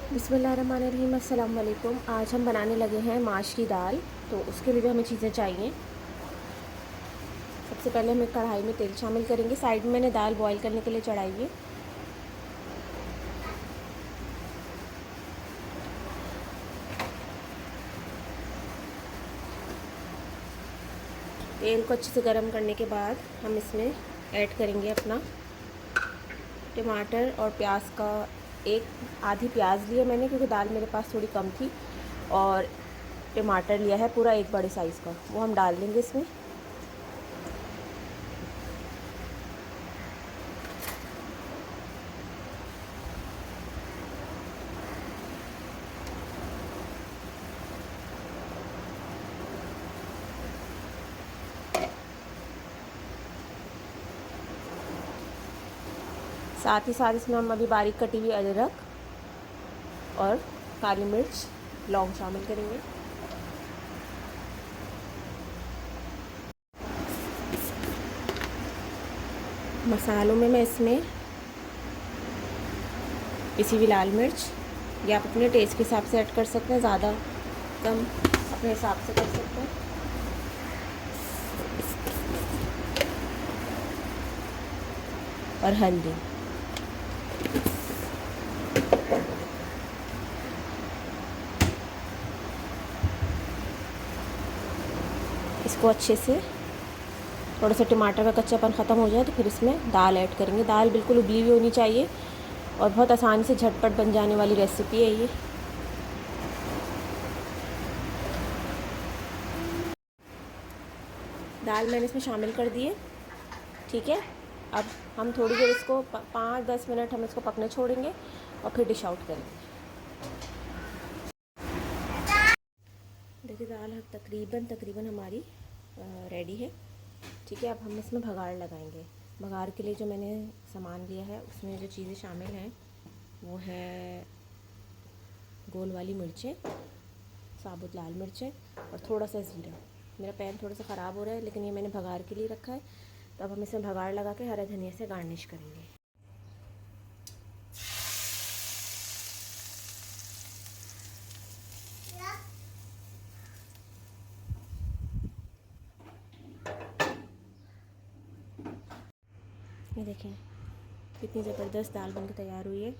बिस्मिल्लाहिर्रहमानिर्रहीम, अस्सलाम वालेकुम। आज हम बनाने लगे हैं माश की दाल। तो उसके लिए जो हमें चीज़ें चाहिए, सबसे पहले हम एक कढ़ाई में तेल शामिल करेंगे। साइड में मैंने दाल बॉईल करने के लिए चढ़ाई है। तेल को अच्छे से गर्म करने के बाद हम इसमें ऐड करेंगे अपना टमाटर और प्याज का एक आधी प्याज लिया मैंने, क्योंकि दाल मेरे पास थोड़ी कम थी, और टमाटर लिया है पूरा एक बड़े साइज़ का, वो हम डाल देंगे इसमें। साथ ही साथ इसमें हम अभी बारीक कटी हुई अदरक और काली मिर्च, लौंग शामिल करेंगे। मसालों में मैं इसमें पिसी हुई लाल मिर्च, या आप अपने टेस्ट के हिसाब से ऐड कर सकते हैं, ज़्यादा कम अपने हिसाब से कर सकते हैं। और हल्दी। इसको अच्छे से, थोड़ा सा टमाटर का कच्चापन ख़त्म हो जाए तो फिर इसमें दाल ऐड करेंगे। दाल बिल्कुल उबली हुई होनी चाहिए और बहुत आसानी से झटपट बन जाने वाली रेसिपी है ये। दाल मैंने इसमें शामिल कर दी है। ठीक है, अब हम थोड़ी देर इसको 5-10 मिनट हम इसको पकने छोड़ेंगे और फिर डिश आउट करेंगे। देखिए, दाल तकरीबन हमारी रेडी है। ठीक है, अब हम इसमें भगाड़ लगाएंगे। भगाड़ के लिए जो मैंने सामान लिया है, उसमें जो चीज़ें शामिल हैं वो है गोल वाली मिर्चें, साबुत लाल मिर्चें और थोड़ा सा ज़ीरा। मेरा पैन थोड़ा सा ख़राब हो रहा है, लेकिन ये मैंने भगाड़ के लिए रखा है। तो अब हम इसमें भगाड़ लगा के हरा धनिया से गार्निश करेंगे। ये देखें कितनी ज़बरदस्त दाल बनकर तैयार हुई है,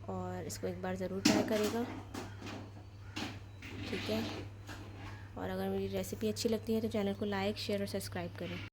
और इसको एक बार ज़रूर ट्राई करेगा। ठीक है, और अगर मेरी रेसिपी अच्छी लगती है तो चैनल को लाइक, शेयर और सब्सक्राइब करें।